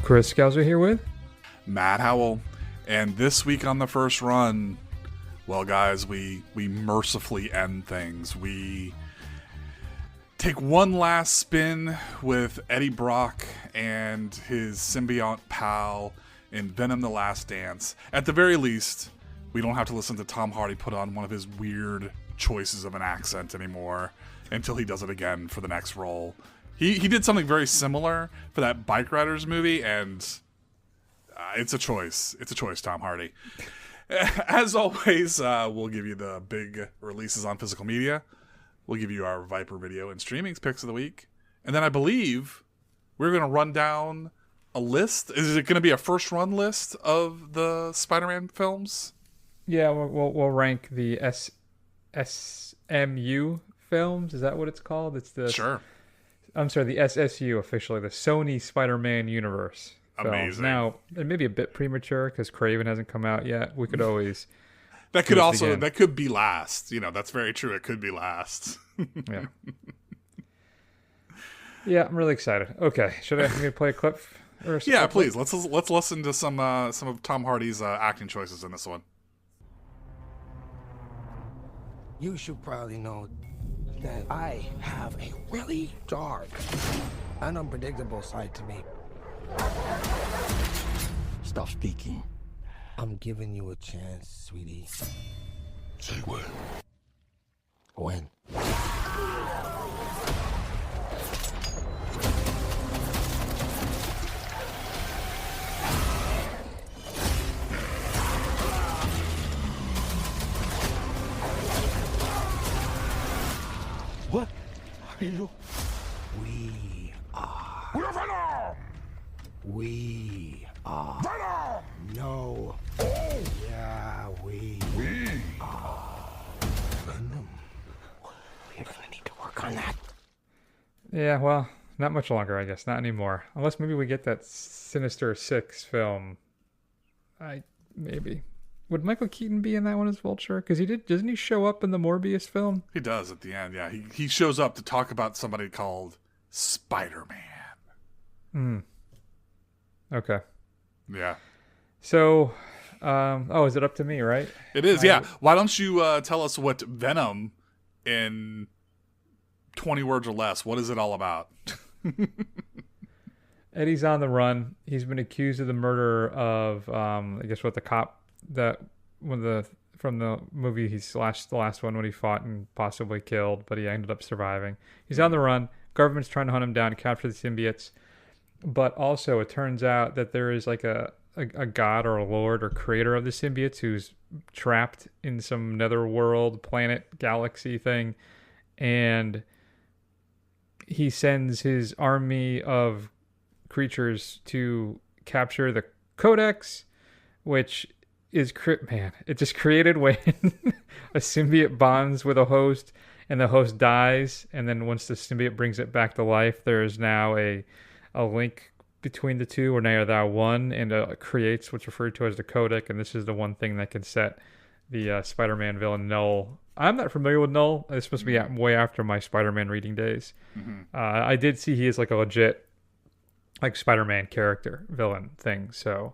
Chris Scouser here with Matt Howell. And this week on the first run, well, guys, we mercifully end things. We take one last spin with Eddie Brock and his symbiote pal in Venom: The Last Dance. At the very least, we don't have to listen to Tom Hardy put on one of his weird choices of an accent anymore until he does it again for the next role. He did something very similar for that Bike Riders movie, and it's a choice. It's a choice, Tom Hardy. As always, we'll give you the big releases on physical media. We'll give you our Viper video and streamings picks of the week. And then I believe we're going to run down a list. Is it going to be a first run list of the Spider-Man films? Yeah, we'll rank the SMU films. Is that what it's called? It's the Sure. I'm sorry, the SSU officially, the Sony Spider-Man Universe. Amazing. Now, it may be a bit premature because Craven hasn't come out yet. We could always that could be last. You know, that's very true. It could be last. Yeah. Yeah, I'm really excited. Okay, should I play a clip? Yeah, please. Let's listen to some of Tom Hardy's acting choices in this one. You should probably know that I have a really dark and unpredictable side to me. Stop speaking. I'm giving you a chance, sweetie. Say when. When? What are you? We are. We're Venom! We are. Venom! No. Yeah, we are. Venom. We're gonna need to work on that. Yeah, well, not much longer, I guess. Not anymore. Unless maybe we get that Sinister Six film. Maybe. Would Michael Keaton be in that one as Vulture? Because doesn't he show up in the Morbius film? He does at the end, yeah. He shows up to talk about somebody called Spider-Man. Okay. Yeah. So, is it up to me, right? It is, yeah. Why don't you tell us what Venom, in 20 words or less, what is it all about? Eddie's on the run. He's been accused of the murder of, the cop that from the movie the last one when he fought and possibly killed, but he ended up surviving. He's on the run. Government's trying to hunt him down, capture the symbiotes. But also, it turns out that there is like a god or a lord or creator of the symbiotes who's trapped in some netherworld, planet, galaxy thing. And he sends his army of creatures to capture the Codex, which is it just created when a symbiote bonds with a host and the host dies, and then once the symbiote brings it back to life, there is now a link between the two, or now thou one, and creates what's referred to as the Codec, and this is the one thing that can set the Spider-Man villain Null. I'm not familiar with Null. It's supposed to be way after my Spider-Man reading days. Mm-hmm. I did see he is like a legit like Spider-Man character villain thing, so...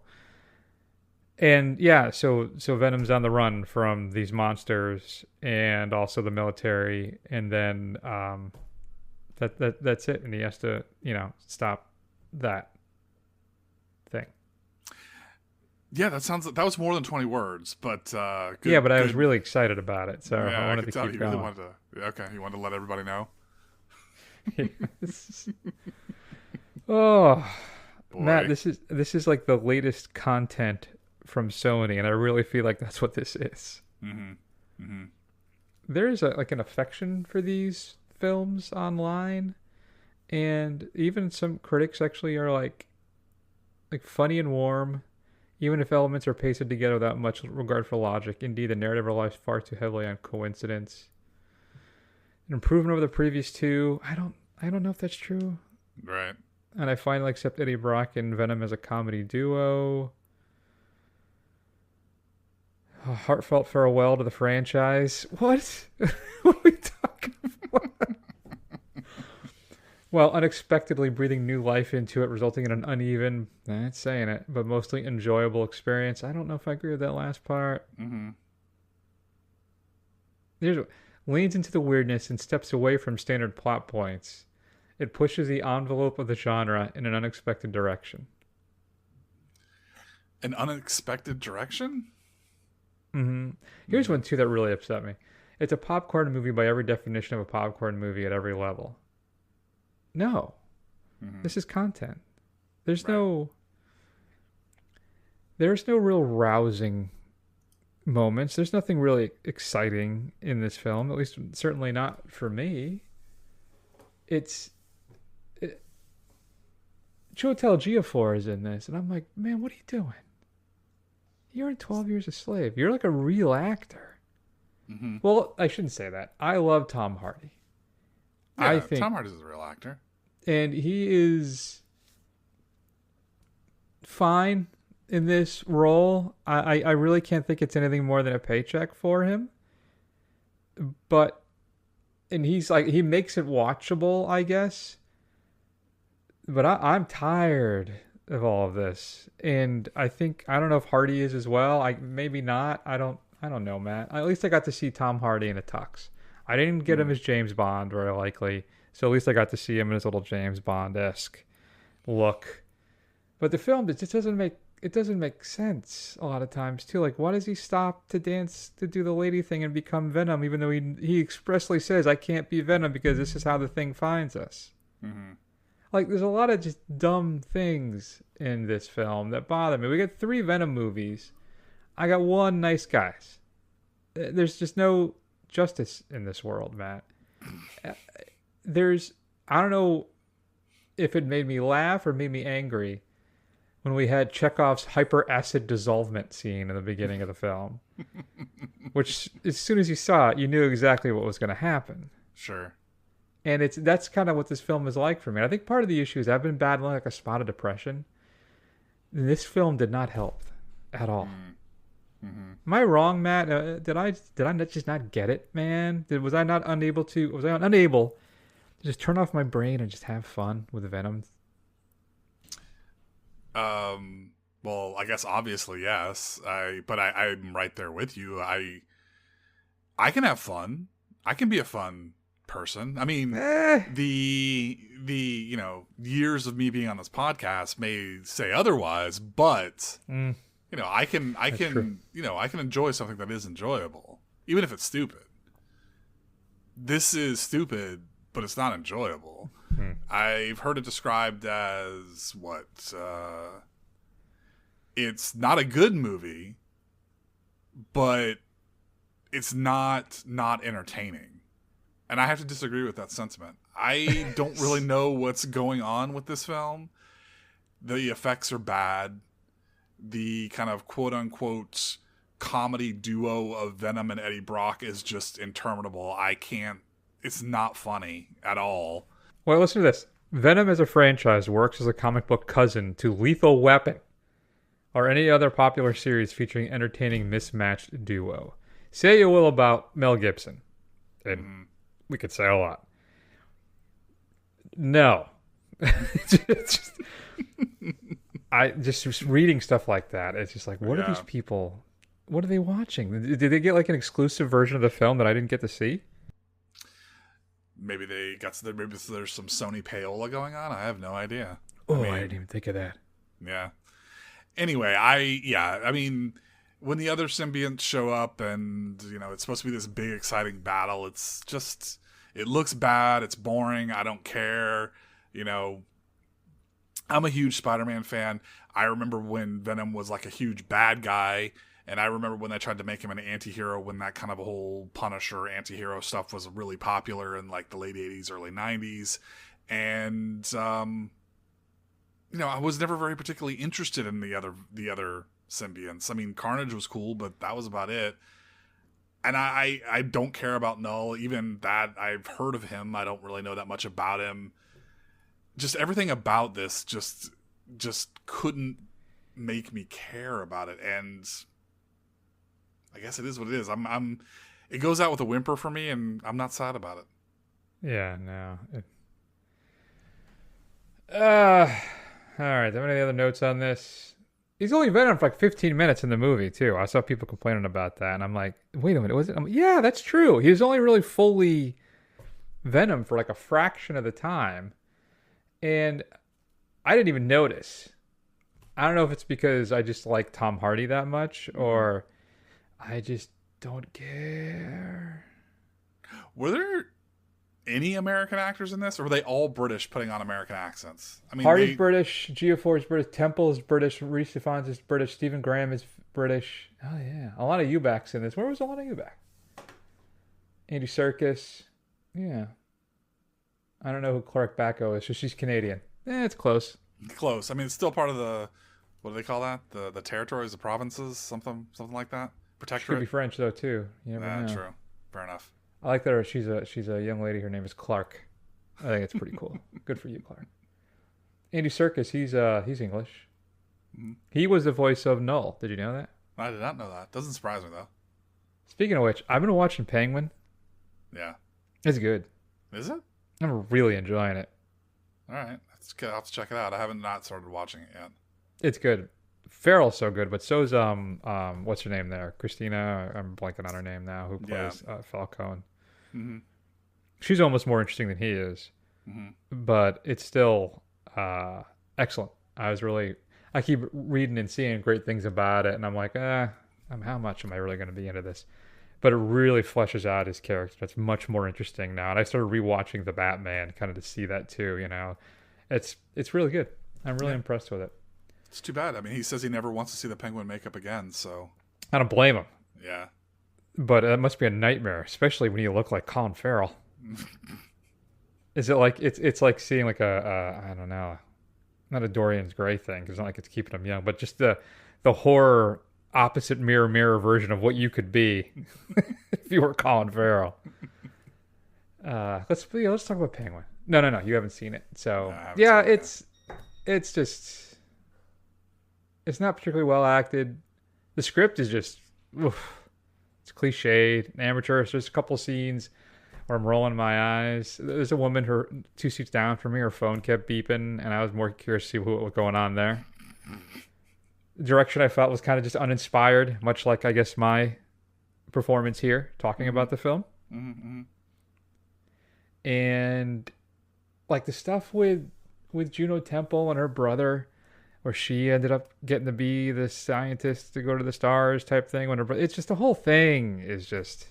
And yeah, so Venom's on the run from these monsters and also the military, and then that's it, and he has to stop that thing. Yeah, that was more than 20 words, but good, yeah, but I was good. really excited about it, so Yeah, I wanted to tell keep you going. Really wanted to, you wanted to let everybody know. Oh, Boy. Matt, this is like the latest content from Sony, and I really feel like that's what this is. Mm-hmm. Mm-hmm. There is an affection for these films online, and even some critics actually are like funny and warm, even if elements are pasted together without much regard for logic. Indeed, the narrative relies far too heavily on coincidence. An improvement over the previous two. I don't know if that's true. Right. And I finally accept Eddie Brock and Venom as a comedy duo. A heartfelt farewell to the franchise. What? What are we talking about? Well, unexpectedly breathing new life into it, resulting in an uneven, not saying it, but mostly enjoyable experience. I don't know if I agree with that last part. Mm-hmm. Here's leans into the weirdness and steps away from standard plot points. It pushes the envelope of the genre in an unexpected direction. An unexpected direction? Mm-hmm. Here's one, too, that really upset me. It's a popcorn movie by every definition of a popcorn movie at every level. No. This is content. There's no real rousing moments. There's nothing really exciting in this film, at least certainly not for me. Chiwetel Ejiofor is in this, and I'm like, man, what are you doing? You're in 12 Years a Slave. You're like a real actor. Mm-hmm. Well, I shouldn't say that. I love Tom Hardy. Yeah, I think Tom Hardy's a real actor. And he is fine in this role. I really can't think it's anything more than a paycheck for him. And he's like, he makes it watchable, I guess. But I'm tired of all of this. And I don't know if Hardy is as well. Maybe not. I don't know, Matt. At least I got to see Tom Hardy in a tux. I didn't get him as James Bond, very likely. So at least I got to see him in his little James Bond-esque look. But the film, it just doesn't make sense a lot of times too. Like, why does he stop to dance to do the lady thing and become Venom, even though he expressly says, I can't be Venom because this is how the thing finds us. Mm-hmm. Like, there's a lot of just dumb things in this film that bother me. We got 3 Venom movies. I got 1 nice guys. There's just no justice in this world, Matt. I don't know if it made me laugh or made me angry when we had Chekhov's hyperacid dissolvement scene in the beginning of the film. Which, as soon as you saw it, you knew exactly what was going to happen. Sure. And that's kind of what this film is like for me. I think part of the issue is I've been battling like a spot of depression. And this film did not help at all. Mm-hmm. Am I wrong, Matt? Did I just not get it, man? Was I unable to just turn off my brain and just have fun with Venom? Well, I guess obviously yes. But I'm right there with you. I can have fun. I can be a fun person. I mean, the years of me being on this podcast may say otherwise, but I can enjoy something that is enjoyable, even if it's stupid. This is stupid, but it's not enjoyable. I've heard it described as it's not a good movie, but it's not entertaining. And I have to disagree with that sentiment. I don't really know what's going on with this film. The effects are bad. The kind of quote-unquote comedy duo of Venom and Eddie Brock is just interminable. It's not funny at all. Well, listen to this. Venom as a franchise works as a comic book cousin to Lethal Weapon or any other popular series featuring entertaining mismatched duo. Say you will about Mel Gibson. And we could say a lot. No. just reading stuff like that, it's just like, what are these people, what are they watching? Did they get like an exclusive version of the film that I didn't get to see? Maybe maybe there's some Sony payola going on. I have no idea. I didn't even think of that. Yeah. Anyway, I mean, when the other symbionts show up and, it's supposed to be this big, exciting battle, it looks bad. It's boring. I don't care. I'm a huge Spider-Man fan. I remember when Venom was like a huge bad guy. And I remember when they tried to make him an anti-hero, when that kind of a whole Punisher anti-hero stuff was really popular in like the late 80s, early 90s. And, I was never very particularly interested in the other symbionts. I mean, Carnage was cool, but that was about it. And I don't care about Null. Even that, I've heard of him. I don't really know that much about him. Just everything about this just couldn't make me care about it. And I guess it is what it is. It goes out with a whimper for me, and I'm not sad about it. Yeah, no. All right. Do you have any other notes on this? He's only Venom for like 15 minutes in the movie too. I saw people complaining about that, and I'm like, wait a minute, was it? Yeah, that's true. He was only really fully Venom for like a fraction of the time, and I didn't even notice. I don't know if it's because I just like Tom Hardy that much, or I just don't care. Were there any American actors in this, or were they all British putting on American accents? I mean, Hardy's British, Geoffroy is British, Temple is British, Reese Ifans is British, Stephen Graham is British. Oh yeah, a lot of Eubacks in this. Where was a lot of Euback? Andy Serkis. Yeah. I don't know who Clark Bacco is, so she's Canadian. It's close. Close. I mean, it's still part of the, what do they call that? The territories, the provinces, something like that. She could be Protectorate. French though too. You never know. True. Fair enough. I like that she's a young lady. Her name is Clark. I think it's pretty cool. Good for you, Clark. Andy Serkis, he's English. Mm-hmm. He was the voice of Null. Did you know that? I did not know that. Doesn't surprise me though. Speaking of which, I've been watching Penguin. Yeah. It's good. Is it? I'm really enjoying it. All right. That's good. I'll have to check it out. I haven't not started watching it yet. It's good. Farrell's so good, but so's what's her name there? Christina. I'm blanking on her name now. Who plays Falcone? Mm-hmm. She's almost more interesting than he is, but it's still excellent. I keep reading and seeing great things about it, and I'm like, how much am I really going to be into this? But it really fleshes out his character. It's much more interesting now, and I started rewatching the Batman kind of to see that too. You know, it's really good. I'm really impressed with it. It's too bad. I mean, he says he never wants to see the Penguin makeup again, so I don't blame him. yeah. But it must be a nightmare, especially when you look like Colin Farrell. Is it like it's like seeing like a I don't know, not a Dorian's Gray thing, because it's not like it's keeping him young, but just the horror opposite mirror version of what you could be if you were Colin Farrell. Let's talk about Penguin. No, you haven't seen it, so yeah, it's just it's not particularly well acted. The script is just it's cliched, amateurish. There's a couple scenes where I'm rolling my eyes. There's a woman, her 2 seats down from me, her phone kept beeping, and I was more curious to see what was going on there. The direction I felt was kind of just uninspired, much like I guess my performance here, talking about the film. Mm-hmm. And like the stuff with Juno Temple and her brother, where she ended up getting to be the scientist to go to the stars type thing. When it's just the whole thing is just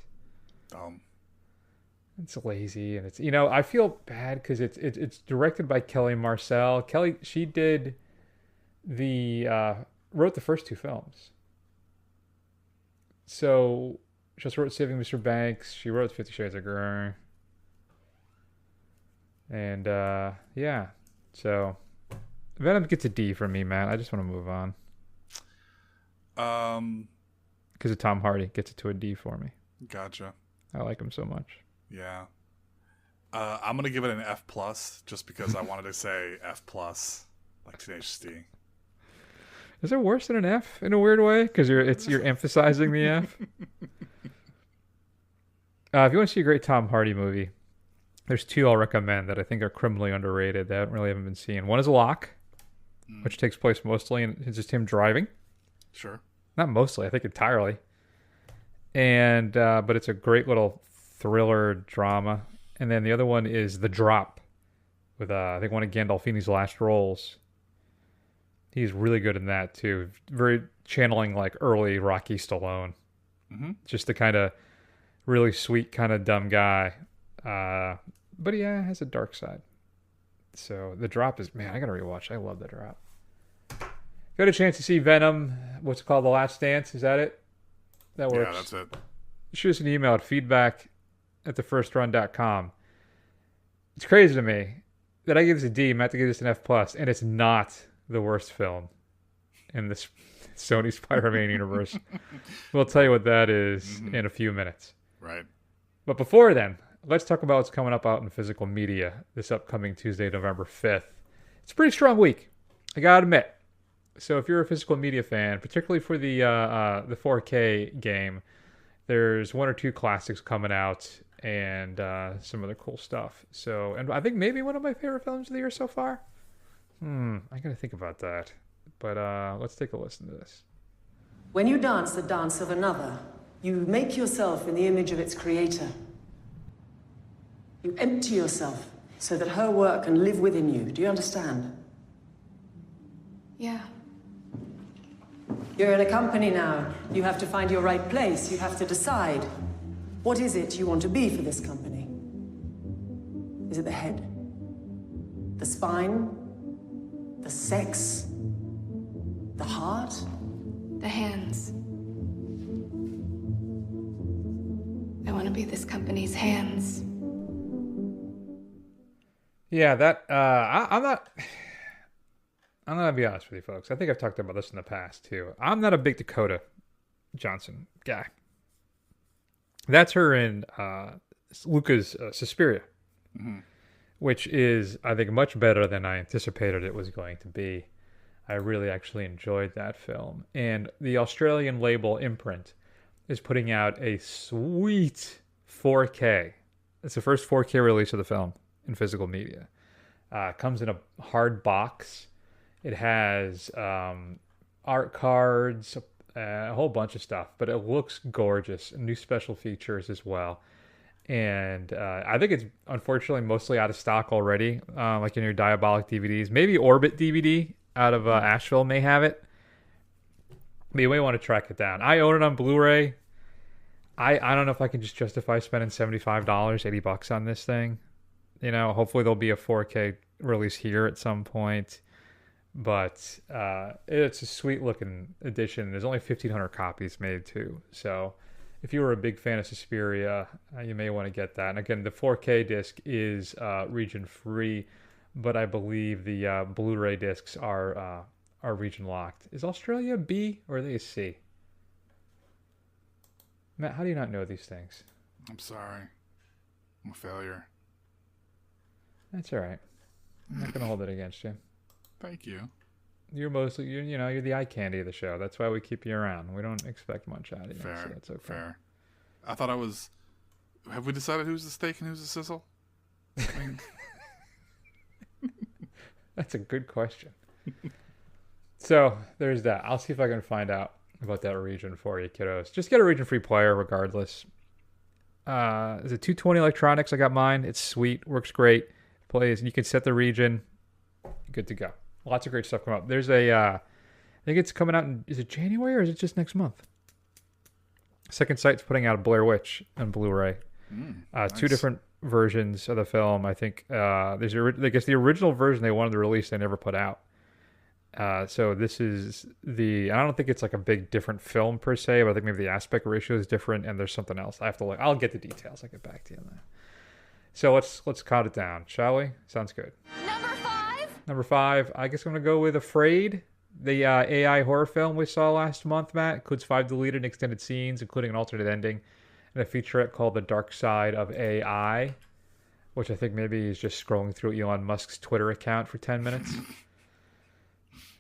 it's lazy, and it's I feel bad because it's directed by Kelly Marcel. Kelly, she did wrote the first 2 films. So she just wrote Saving Mr. Banks. She wrote 50 Shades of Grey. And yeah, so Venom gets a D from me, man. I just want to move on. Because of Tom Hardy gets it to a D for me. Gotcha. I like him so much. Yeah. I'm gonna give it an F plus just because I wanted to say F plus, like Tenacious D. Is it worse than an F in a weird way? Because you're emphasizing the F. If you want to see a great Tom Hardy movie, there's 2 I'll recommend that I think are criminally underrated that haven't been seen. One is Lock, which takes place mostly in it's just him driving. Sure. Not mostly, I think entirely. And but it's a great little thriller drama. And then the other one is The Drop, with I think one of Gandolfini's last roles. He's really good in that too. Very channeling like early Rocky Stallone. Mm-hmm. Just the kind of really sweet, kind of dumb guy. But yeah, has a dark side. So The Drop is, man, I gotta rewatch. I love The Drop. Got a chance to see Venom. What's it called? The Last Dance. Is that it? That works. Yeah, that's it. Shoot us an email at feedback@thefirstrun.com. It's crazy to me that I give this a D. I'm about to give this an F plus, and it's not the worst film in this Sony Spider-Man universe. We'll tell you what that is in a few minutes. Right. But before then, let's talk about what's coming up out in physical media this upcoming Tuesday, November 5th. It's a pretty strong week, I gotta admit. So if you're a physical media fan, particularly for the 4K game, there's 1 or 2 classics coming out and some other cool stuff. So, and I think maybe one of my favorite films of the year so far. I gotta think about that. But let's take a listen to this. When you dance the dance of another, you make yourself in the image of its creator. You empty yourself so that her work can live within you. Do you understand? Yeah. You're in a company now. You have to find your right place. You have to decide. What is it you want to be for this company? Is it the head? The spine? The sex? The heart? The hands. I want to be this company's hands. Yeah, that I'm not gonna be honest with you folks. I think I've talked about this in the past too. I'm not a big Dakota Johnson guy. That's her in Luca's Suspiria, which is, I think, much better than I anticipated it was going to be. I really actually enjoyed that film. And the Australian label Imprint is putting out a sweet 4K. It's the first 4K release of the film in physical media. Comes in a hard box. It has art cards, a whole bunch of stuff, but it looks gorgeous. New special features as well. And I think it's unfortunately mostly out of stock already, like in your Diabolic DVDs. Maybe Orbit DVD out of Asheville may have it. But you may want to track it down. I own it on Blu-ray. I don't know if I can just justify spending $75, $80 on this thing. You know, hopefully there'll be a 4K release here at some point. But it's a sweet looking edition. There's only 1,500 copies made too. So if you were a big fan of Suspiria, you may want to get that. And again, the 4K disc is region free, but I believe the Blu-ray discs are region locked. Is Australia B or are they a C? Matt, how do you not know these things? I'm sorry. I'm a failure. That's all right. I'm not going to hold it against you. Thank you. You're mostly, you're the eye candy of the show. That's why we keep you around. We don't expect much out of you. Fair. So that's okay. Fair. I thought I was. Have we decided who's the steak and who's the sizzle? I mean... That's a good question. So there's that. I'll see if I can find out about that region for you, kiddos. Just get a region free player regardless. Is it 220 electronics? I got mine. It's sweet. Works great. Plays. And you can set the region. Good to go. Lots of great stuff coming up. There's I think it's coming out is it January or is it just next month? Second Sight's putting out a Blair Witch on Blu-ray. Nice. Two different versions of the film. I think there's I guess the original version they wanted to release they never put out. So this is I don't think it's like a big different film per se, but I think maybe the aspect ratio is different and there's something else. I have to look. I'll get the details. I'll get back to you on that. So let's count it down, shall we? Sounds good. Number 5, I guess I'm going to go with Afraid, the AI horror film we saw last month, Matt. Includes 5 deleted and extended scenes, including an alternate ending, and a featurette called The Dark Side of AI, which I think maybe is just scrolling through Elon Musk's Twitter account for 10 minutes.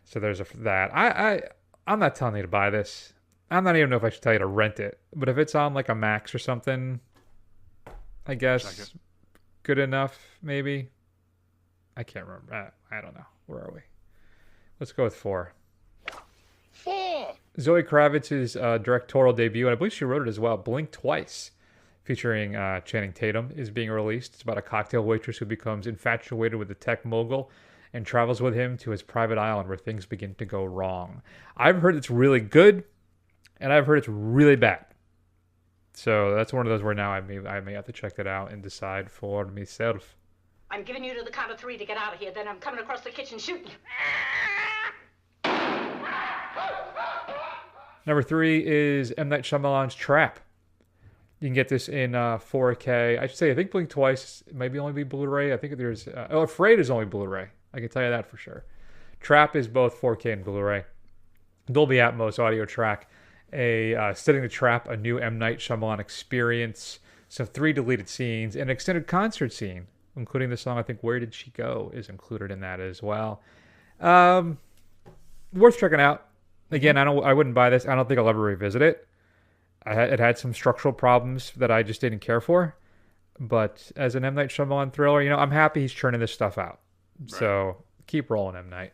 So there's that. I'm not telling you to buy this. I'm not even know if I should tell you to rent it. But if it's on like a Max or something, I guess good enough, maybe. I can't remember. I don't know. Where are we? Let's go with 4. 4! Zoe Kravitz's directorial debut, and I believe she wrote it as well, Blink Twice, featuring Channing Tatum, is being released. It's about a cocktail waitress who becomes infatuated with the tech mogul and travels with him to his private island where things begin to go wrong. I've heard it's really good, and I've heard it's really bad. So that's one of those where now I may have to check that out and decide for myself. I'm giving you to the count of 3 to get out of here, then I'm coming across the kitchen shooting you. Number 3 is M. Night Shyamalan's Trap. You can get this in 4K. I should say, I think Blink Twice maybe only be Blu-ray. I think there's... Afraid is only Blu-ray. I can tell you that for sure. Trap is both 4K and Blu-ray. Dolby Atmos audio track. Setting the Trap, a new M. Night Shyamalan experience. Some 3 deleted scenes. An extended concert scene, including the song, I think, Where Did She Go, is included in that as well. Worth checking out. Again, I wouldn't buy this. I don't think I'll ever revisit it. It had some structural problems that I just didn't care for. But as an M. Night Shyamalan thriller, I'm happy he's churning this stuff out. Right. So Keep rolling, M. Night.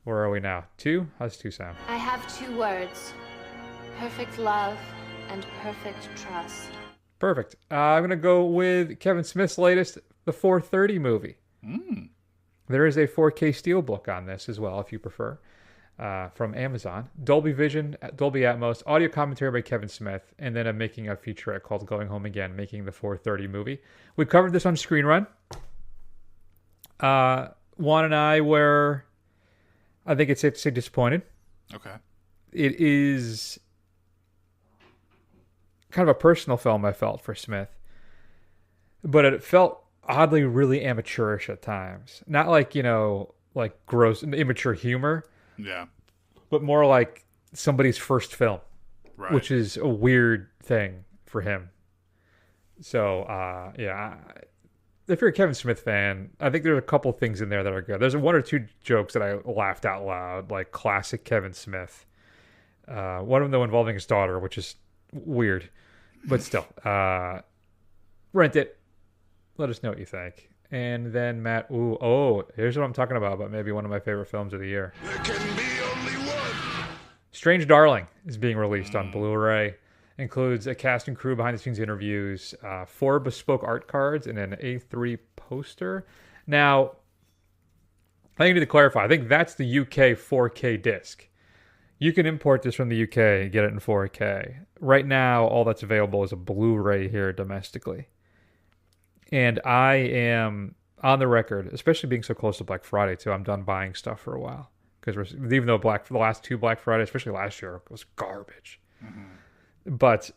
Where are we now? 2? How's 2 sound? I have 2 words. Perfect love and perfect trust. Perfect. I'm going to go with Kevin Smith's latest, the 430 movie. There is a 4K Steelbook on this as well, if you prefer, from Amazon. Dolby Vision, Dolby Atmos, audio commentary by Kevin Smith, and then I'm making a featurette called Going Home Again, making the 430 movie. We covered this on Screen Run. Juan and I were, I think it's safe to say, disappointed. Okay. It is kind of a personal film, I felt, for Smith. But it felt oddly really amateurish at times. Not like, like gross, immature humor. Yeah. But more like somebody's first film. Right. Which is a weird thing for him. So, yeah. If you're a Kevin Smith fan, I think there's a couple things in there that are good. There's 1 or 2 jokes that I laughed out loud, like classic Kevin Smith. One of them involving his daughter, which is weird. But still, rent it. Let us know what you think. And then Matt, here's what I'm talking about, but maybe one of my favorite films of the year. There can be only one. Strange Darling is being released on Blu-ray. Includes a cast and crew behind-the-scenes interviews, 4 bespoke art cards, and an A3 poster. Now, I need to clarify. I think that's the UK 4K disc. You can import this from the UK and get it in 4K. Right now, all that's available is a Blu-ray here domestically. And I am on the record, especially being so close to Black Friday too. I'm done buying stuff for a while because even though the last 2 Black Fridays, especially last year, was garbage. But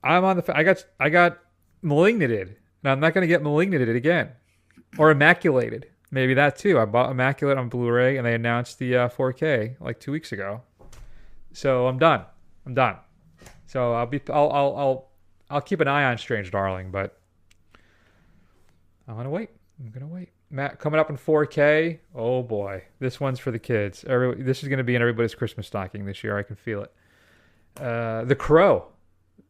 I'm on the. I got Malignated, and I'm not going to get Malignated again, or Immaculated. Maybe that too. I bought Immaculate on Blu-ray, and they announced the 4K like 2 weeks ago. So I'm done. So I'll keep an eye on Strange Darling, but I'm gonna wait. Matt, coming up in 4K. Oh boy, this one's for the kids. This is gonna be in everybody's Christmas stocking this year. I can feel it. The Crow,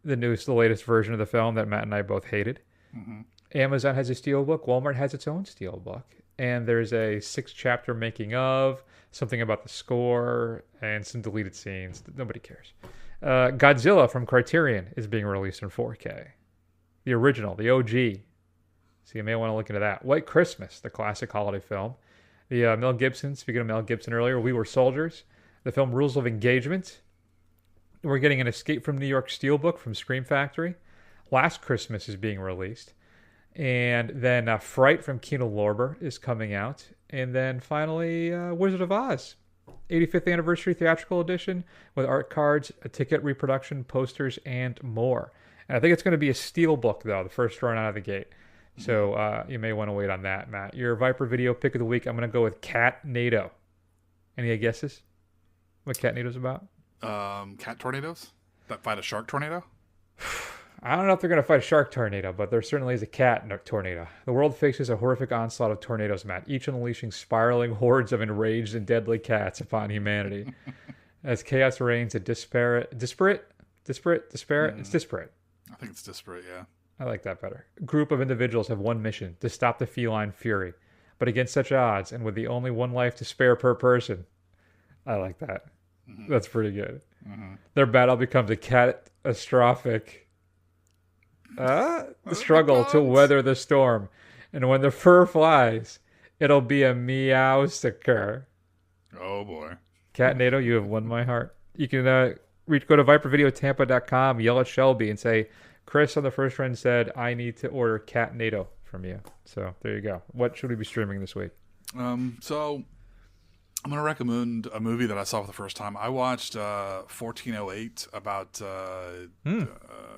the latest version of the film that Matt and I both hated. Amazon has a steelbook. Walmart has its own steelbook. And there's a 6-chapter making of, something about the score, and some deleted scenes. Nobody cares. Godzilla from Criterion is being released in 4K. The original, the OG. So you may want to look into that. White Christmas, the classic holiday film. The Mel Gibson, speaking of Mel Gibson earlier, We Were Soldiers. The film Rules of Engagement. We're getting an Escape from New York steelbook from Scream Factory. Last Christmas is being released. And then Fright from Kino Lorber is coming out. And then finally, Wizard of Oz. 85th Anniversary Theatrical Edition with art cards, a ticket reproduction, posters, and more. And I think it's going to be a steelbook, though, the first run out of the gate. So you may want to wait on that, Matt. Your Viper video pick of the week, I'm going to go with Catnado. Any guesses what Catnado's about? Cat tornadoes that fight a shark tornado? I don't know if they're going to fight a shark tornado, but there certainly is a cat tornado. The world faces a horrific onslaught of tornadoes, Matt, each unleashing spiraling hordes of enraged and deadly cats upon humanity. As chaos reigns, disparate? It's disparate? I think it's disparate, yeah. I like that better. A group of individuals have one mission, to stop the feline fury. But against such odds, and with the only one life to spare per person, I like that. That's pretty good. Their battle becomes a catastrophic struggle to weather the storm. And when the fur flies, it'll be a meow-sicker. Oh, boy. Catnado, you have won my heart. You can go to ViperVideoTampa.com, yell at Shelby, and say, Chris on the first run said, I need to order Catnado from you. So there you go. What should we be streaming this week? So I'm going to recommend a movie that I saw for the first time. I watched 1408 about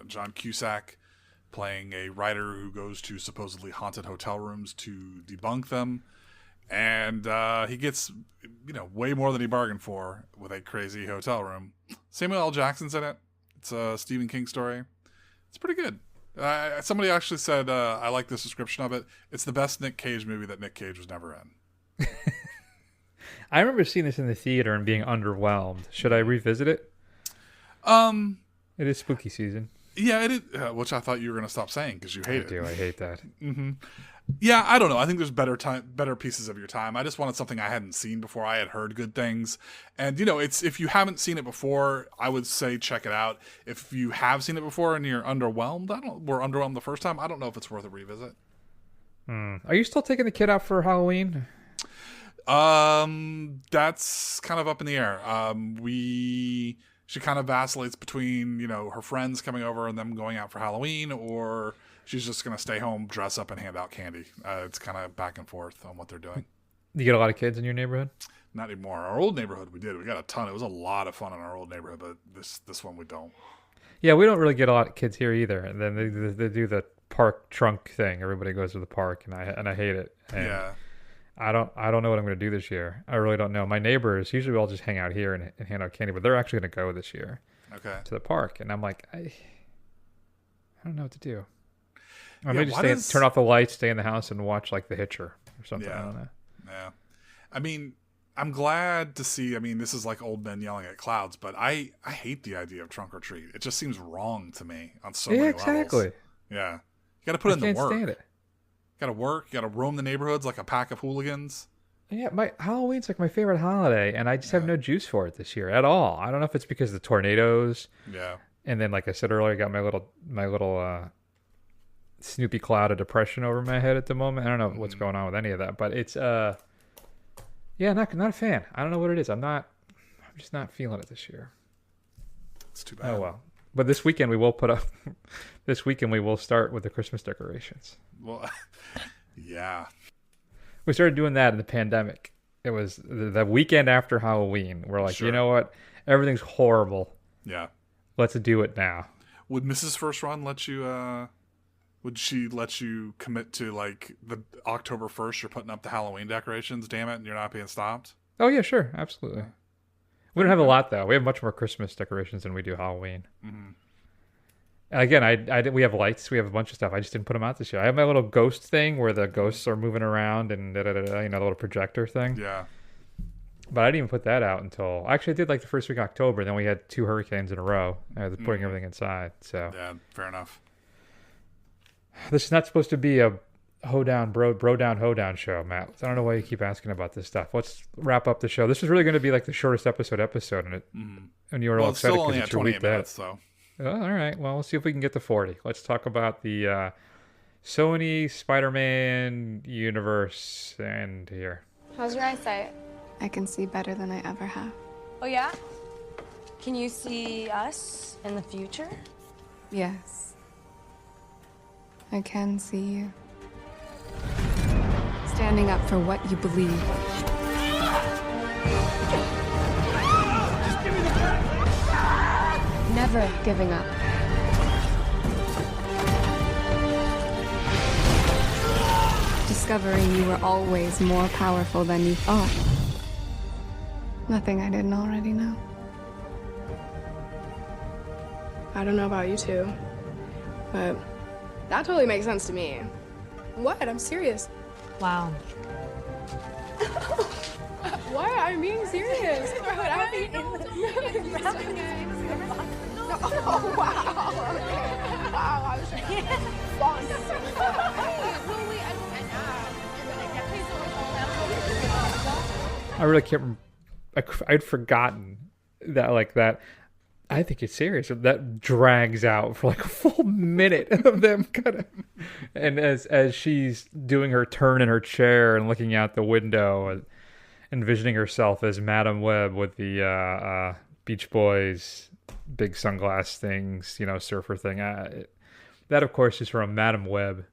John Cusack playing a writer who goes to supposedly haunted hotel rooms to debunk them. And he gets, way more than he bargained for with a crazy hotel room. Samuel L. Jackson's in it. It's a Stephen King story. It's pretty good. Somebody actually said, I like this description of it. It's the best Nick Cage movie that Nick Cage was never in. I remember seeing this in the theater and being underwhelmed. Should I revisit it? It is spooky season. Yeah, it is, which I thought you were going to stop saying because you hate it. I hate that. Yeah, I don't know. I think there's better pieces of your time. I just wanted something I hadn't seen before. I had heard good things. And, it's if you haven't seen it before, I would say check it out. If you have seen it before and you're underwhelmed, were underwhelmed the first time, I don't know if it's worth a revisit. Are you still taking the kid out for Halloween? That's kind of up in the air. She kind of vacillates between, her friends coming over and them going out for Halloween, or she's just going to stay home, dress up, and hand out candy. It's kind of back and forth on what they're doing. You get a lot of kids in your neighborhood? Not anymore. Our old neighborhood, we did. We got a ton. It was a lot of fun in our old neighborhood, but this one we don't. Yeah, we don't really get a lot of kids here either. And then they do the park trunk thing. Everybody goes to the park, and I hate it. And yeah. I don't know what I'm going to do this year. I really don't know. My neighbors, usually we all just hang out here and hand out candy, but they're actually going to go this year to the park. And I'm like, I don't know what to do. I may just turn off the lights, stay in the house, and watch like The Hitcher or something. Yeah. I don't know. Yeah. I mean, I'm glad to see, this is like old men yelling at clouds, but I hate the idea of trunk or treat. It just seems wrong to me on so many exactly. levels. Yeah. You got to put in the work. Stand it. Got to work. You got to roam the neighborhoods like a pack of hooligans. Yeah, Halloween's like my favorite holiday, and I just have no juice for it this year at all. I don't know if it's because of the tornadoes. Yeah. And then, like I said earlier, I got my little Snoopy cloud of depression over my head at the moment. I don't know what's going on with any of that, but it's not a fan. I don't know what it is. I'm just not feeling it this year. It's too bad. Oh well. But this weekend we will start with the Christmas decorations. Well, yeah. We started doing that in the pandemic. It was the weekend after Halloween. We're like, You know what? Everything's horrible. Yeah. Let's do it now. Would Mrs. First Run let you, would she let you commit to like the October 1st you're putting up the Halloween decorations, damn it, and you're not being stopped? Oh yeah, sure. Absolutely. We don't have a lot though. We have much more Christmas decorations than we do Halloween. Mm-hmm. Again, we have lights. We have a bunch of stuff. I just didn't put them out this year. I have my little ghost thing where the ghosts are moving around and the little projector thing. Yeah. But I didn't even put that out until actually I did like the first week of October. Then we had 2 hurricanes in a row. I was putting everything inside. So yeah, fair enough. This is not supposed to be a hoedown, bro down, hoedown show, Matt. I don't know why you keep asking about this stuff. Let's wrap up the show. This is really going to be like the shortest episode, and you were all excited because it's your week minutes, so. Oh, all right. Well, let's see if we can get to 40. Let's talk about the Sony Spider-Man Universe and here. How's your eyesight? I can see better than I ever have. Oh, yeah? Can you see us in the future? Yes. I can see you. Standing up for what you believe. Never giving up. Discovering you were always more powerful than you thought. Nothing I didn't already know. I don't know about you two, but that totally makes sense to me. What? I'm serious. Wow. What? I'm being serious. Oh, wow. Wow, I was I really can't. I'd forgotten that. I think it's serious. That drags out for like a full minute of them kind of, and as she's doing her turn in her chair and looking out the window, and envisioning herself as Madam Web with the Beach Boys big sunglass things, surfer thing. That of course is from Madam Web,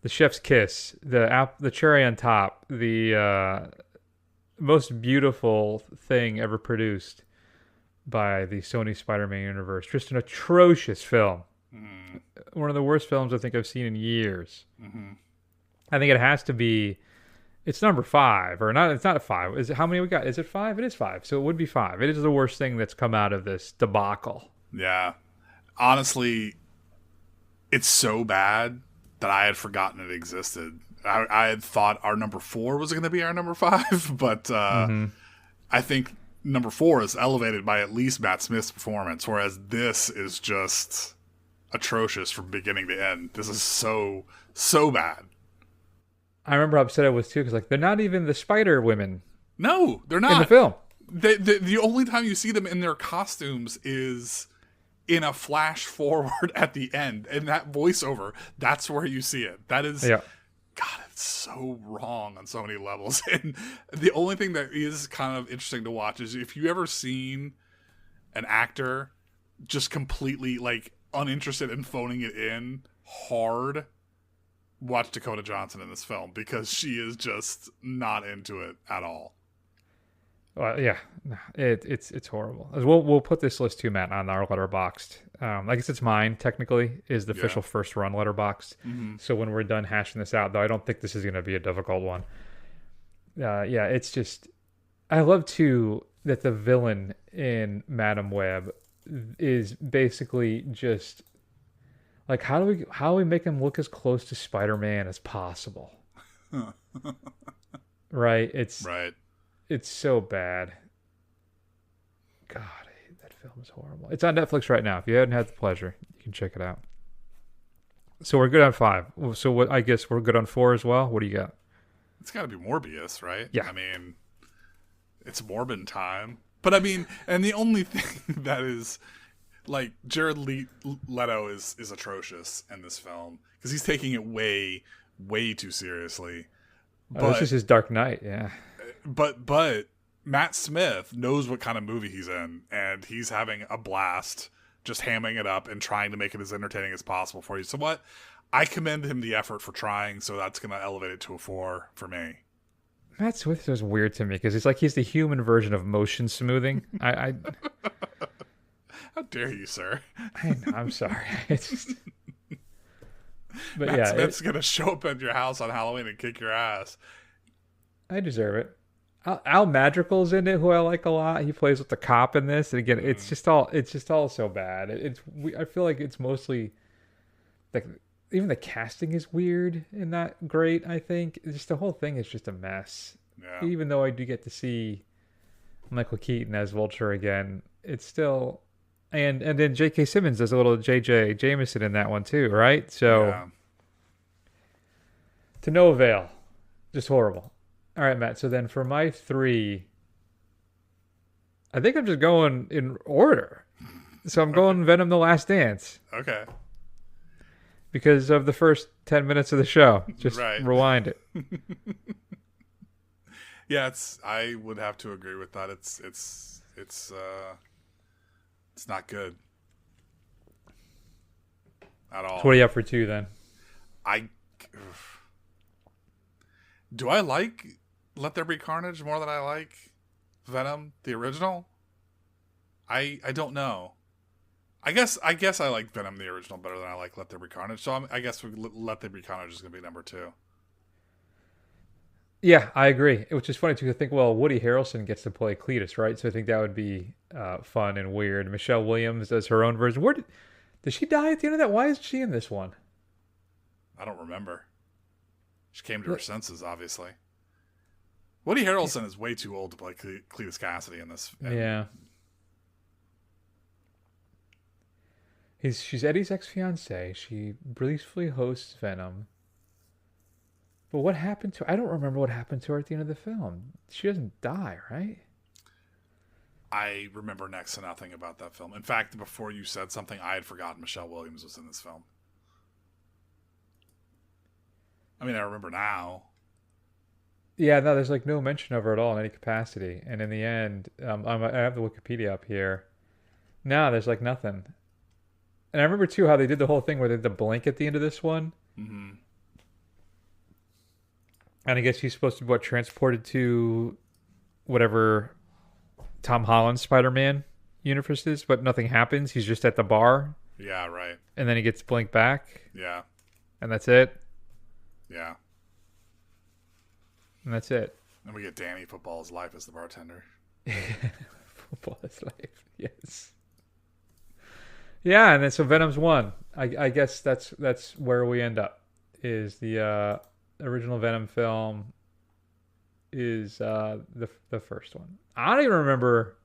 the chef's kiss, the cherry on top, the most beautiful thing ever produced by the Sony Spider-Man Universe. Just an atrocious film. One of the worst films I think I've seen in years. Mm-hmm. I think it has to be. It's number 5 or not. It's not a 5. Is it how many we got? Is it 5? It is 5. So it would be 5. It is the worst thing that's come out of this debacle. Yeah, honestly, it's so bad that I had forgotten it existed. I had thought our number 4 was going to be our number 5, but I think number 4 is elevated by at least Matt Smith's performance, whereas this is just atrocious from beginning to end. This is so bad. I remember how upset I was too, because like they're not even the Spider Women. No, they're not in the film. The only time you see them in their costumes is in a flash forward at the end, and that voiceover, that's where you see it. That is, yeah. God, it's so wrong on so many levels. And the only thing that is kind of interesting to watch is if you ever seen an actor just completely like uninterested in phoning it in hard, watch Dakota Johnson in this film, because she is just not into it at all. Yeah, it's horrible. We'll put this list too, Matt, on our Letterboxd. I guess it's mine technically, is the official first run Letterboxd. Mm-hmm. So when we're done hashing this out, though, I don't think this is going to be a difficult one. Yeah, it's just I love too that the villain in Madam Web is basically just like how do we make him look as close to Spider-Man as possible? Right? It's so bad. God, I hate that film. It's horrible. It's on Netflix right now. If you haven't had the pleasure, you can check it out. So we're good on 5. So what? I guess we're good on 4 as well. What do you got? It's got to be Morbius, right? Yeah. I mean, it's Morbin time. But I mean, and the only thing that is like Jared Leto is atrocious in this film because he's taking it way too seriously. But this is his Dark Knight, yeah. But Matt Smith knows what kind of movie he's in, and he's having a blast just hamming it up and trying to make it as entertaining as possible for you. So what? I commend him the effort for trying, so that's going to elevate it to a 4 for me. Matt Smith is weird to me because it's like he's the human version of motion smoothing. I How dare you, sir? I'm sorry. It's just... But Matt yeah, Smith's going to show up at your house on Halloween and kick your ass. I deserve it. Al Madrigal's in it, who I like a lot. He plays with the cop in this, and again, it's just all so bad. I feel like it's mostly like even the casting is weird and not great. I think just the whole thing is just a mess. Yeah. Even though I do get to see Michael Keaton as Vulture again, it's still and then J.K. Simmons does a little J.J. Jameson in that one too, right? So yeah. To no avail, just horrible. All right, Matt. So then for my 3, I think I'm just going in order. So I'm going Venom: The Last Dance. Okay. Because of the first 10 minutes of the show. Just rewind it. Yeah, I would have to agree with that. It's not good at all. So what do you have for 2 then? Do I like Let There Be Carnage more than I like Venom, the original? I don't know. I guess I like Venom, the original, better than I like Let There Be Carnage. So I guess Let There Be Carnage is going to be number 2. Yeah, I agree. Which is funny too. I think, well, Woody Harrelson gets to play Cletus, right? So I think that would be fun and weird. Michelle Williams does her own version. Did she die at the end of that? Why isn't she in this one? I don't remember. She came to her senses, obviously. Woody Harrelson is way too old to play Cletus Cassidy in this. Yeah. She's Eddie's ex-fiancée. She briefly hosts Venom. But what happened to her? I don't remember what happened to her at the end of the film. She doesn't die, right? I remember next to nothing about that film. In fact, before you said something, I had forgotten Michelle Williams was in this film. I mean, I remember now. Yeah, no, there's like no mention of her at all in any capacity. And in the end, I have the Wikipedia up here. No, there's like nothing. And I remember too how they did the whole thing where they did the blink at the end of this one. Mm-hmm. And I guess he's supposed to be transported to whatever Tom Holland's Spider-Man universe is, but nothing happens. He's just at the bar. Yeah, right. And then he gets blinked back. Yeah. And that's it. Yeah. And that's it. And we get Danny Football's life as the bartender. Football's life, yes. Yeah, and then so Venom's 1. I guess that's where we end up. Is the original Venom film is the first one. I don't even remember.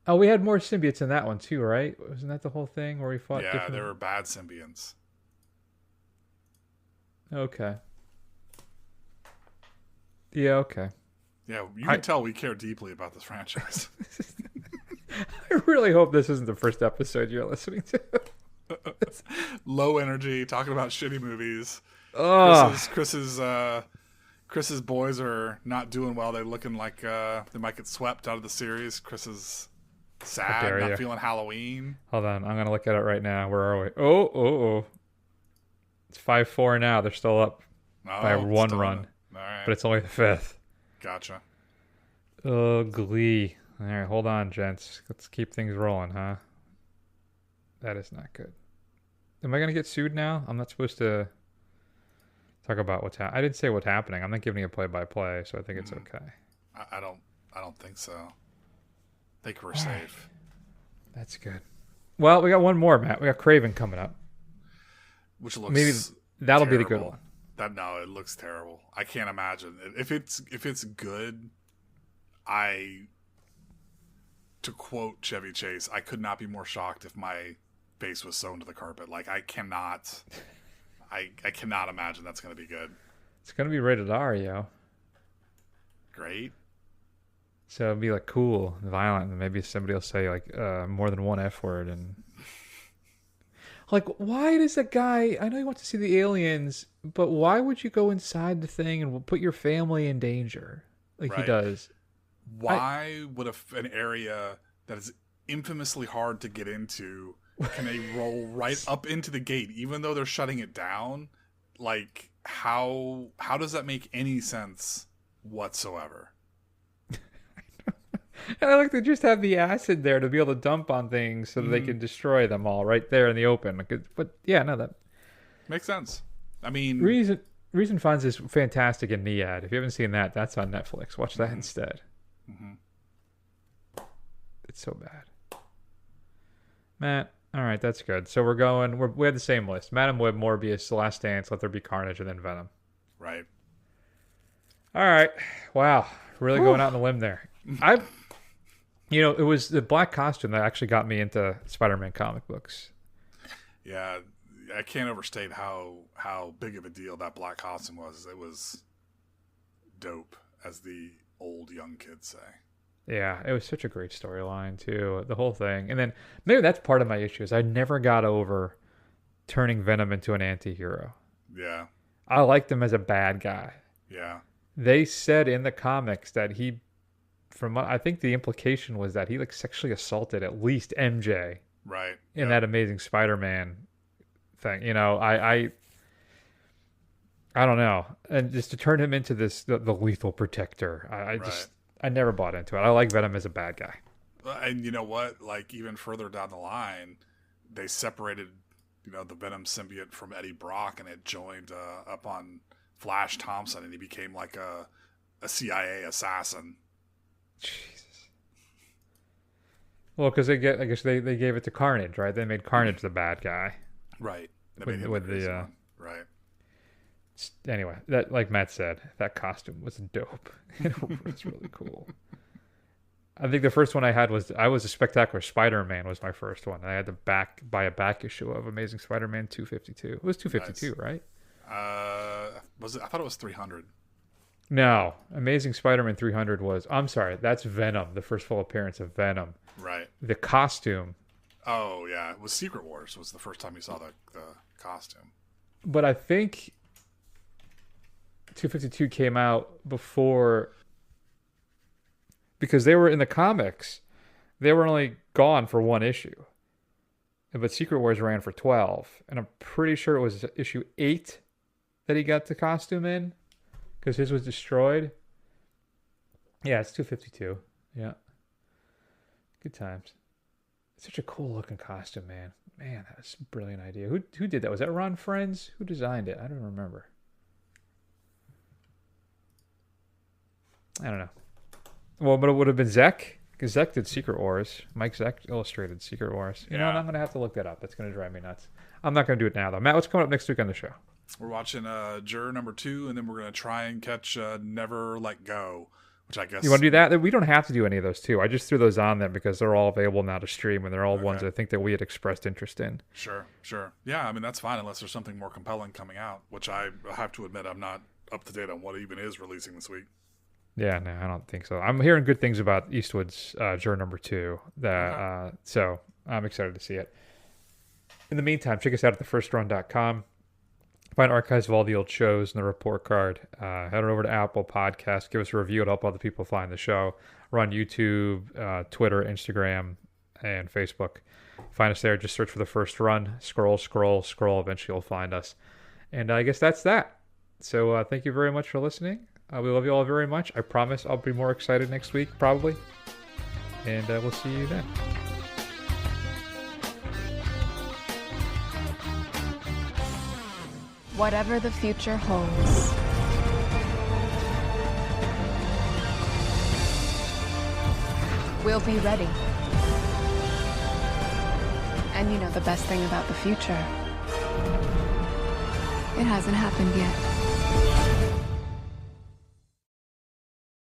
Oh, we had more symbiotes in that one too, right? Wasn't that the whole thing where we fought? Yeah, there were bad symbionts. Okay. Yeah, okay. Yeah, you can tell we care deeply about this franchise. I really hope this isn't the first episode you're listening to. Low energy, talking about shitty movies. Chris's boys are not doing well. They're looking like they might get swept out of the series. Chris is sad, not feeling Halloween. Hold on, I'm gonna look at it right now. Where are we? Oh. It's 5-4 now. They're still up by one run. All right. But it's only the 5th. Gotcha. Ugly. All right, hold on, gents. Let's keep things rolling, huh? That is not good. Am I going to get sued now? I'm not supposed to talk about what's happening. I didn't say what's happening. I'm not giving you a play-by-play, so I think it's okay. I don't think so. I think we're safe. That's good. Well, we got one more, Matt. We got Craven coming up. Which looks maybe that'll terrible. be the good one. No, it looks terrible. I can't imagine. If it's good, to quote Chevy Chase, I could not be more shocked if my face was sewn to the carpet. Like, I cannot imagine that's going to be good. It's going to be rated R, yo. Great. So it'll be like cool and violent, and maybe somebody will say like more than one F word. And like, why does that guy, I know you want to see the aliens, but why would you go inside the thing and put your family in danger like he does? Why would an area that is infamously hard to get into, can they roll right up into the gate even though they're shutting it down? Like, how does that make any sense whatsoever? And I like to just have the acid there to be able to dump on things so that they can destroy them all right there in the open. But yeah, no, that makes sense. I mean, Reason Funds is fantastic in Niad. If you haven't seen that, that's on Netflix. Watch that instead. It's so bad. Matt, all right, that's good. So we have the same list. Madam Web, Morbius, The Last Dance, Let There Be Carnage, and then Venom. Right. All right. Wow. Really going out on a limb there. It was the black costume that actually got me into Spider-Man comic books. Yeah, I can't overstate how big of a deal that black costume was. It was dope, as the old young kids say. Yeah, it was such a great storyline too, the whole thing. And then maybe that's part of my issue is I never got over turning Venom into an anti-hero. Yeah. I liked him as a bad guy. Yeah. They said in the comics that I think the implication was that he like sexually assaulted at least MJ. Right. In that Amazing Spider-Man thing. I don't know. And just to turn him into the lethal protector, I never bought into it. I like Venom as a bad guy. And you know what? Like, even further down the line, they separated, the Venom symbiote from Eddie Brock, and it joined up on Flash Thompson, and he became like a CIA assassin. Jesus. Well, because I guess they gave it to Carnage, right? They made Carnage the bad guy. Right. With the right. Anyway, that, like Matt said, that costume was dope. It was really cool. I think the first one I had was a Spectacular Spider-Man was my first one. I had to buy a back issue of Amazing Spider-Man 252. It was 252, nice. Right? Was it? I thought it was 300. No, Amazing Spider-Man 300 was. I'm sorry, that's Venom. The first full appearance of Venom. Right. The costume. Oh yeah, it was Secret Wars. Was the first time you saw the costume. But I think 252 came out before, because they were in the comics. They were only gone for one issue. But Secret Wars ran for 12. And I'm pretty sure it was issue 8 that he got the costume in, because his was destroyed. Yeah, it's 252. Yeah. Good times. It's such a cool looking costume, man. Man, that was a brilliant idea. Who did that? Was that Ron Friends? Who designed it? I don't remember. I don't know. Well, but it would have been Zek, because Zek did Secret Wars. Mike Zek illustrated Secret Wars. You know, and I'm going to have to look that up. That's going to drive me nuts. I'm not going to do it now, though. Matt, what's coming up next week on the show? We're watching Juror number 2, and then we're going to try and catch Never Let Go, which I guess You want to do that? We don't have to do any of those too. I just threw those on there because they're all available now to stream, and they're all ones I think that we had expressed interest in. Sure. Yeah, I mean, that's fine unless there's something more compelling coming out, which I have to admit I'm not up to date on what even is releasing this week. Yeah, no, I don't think so. I'm hearing good things about Eastwood's Juror number 2. So I'm excited to see it. In the meantime, check us out at thefirstrun.com. Find archives of all the old shows and the report card. Head on over to Apple Podcasts. Give us a review to help other people find the show. We're on YouTube, Twitter, Instagram, and Facebook. Find us there. Just search for The First Run. Scroll. Eventually you'll find us. And I guess that's that. So thank you very much for listening. We love you all very much. I promise I'll be more excited next week, probably. And we'll see you then. Whatever the future holds, we'll be ready. And you know the best thing about the future? It hasn't happened yet.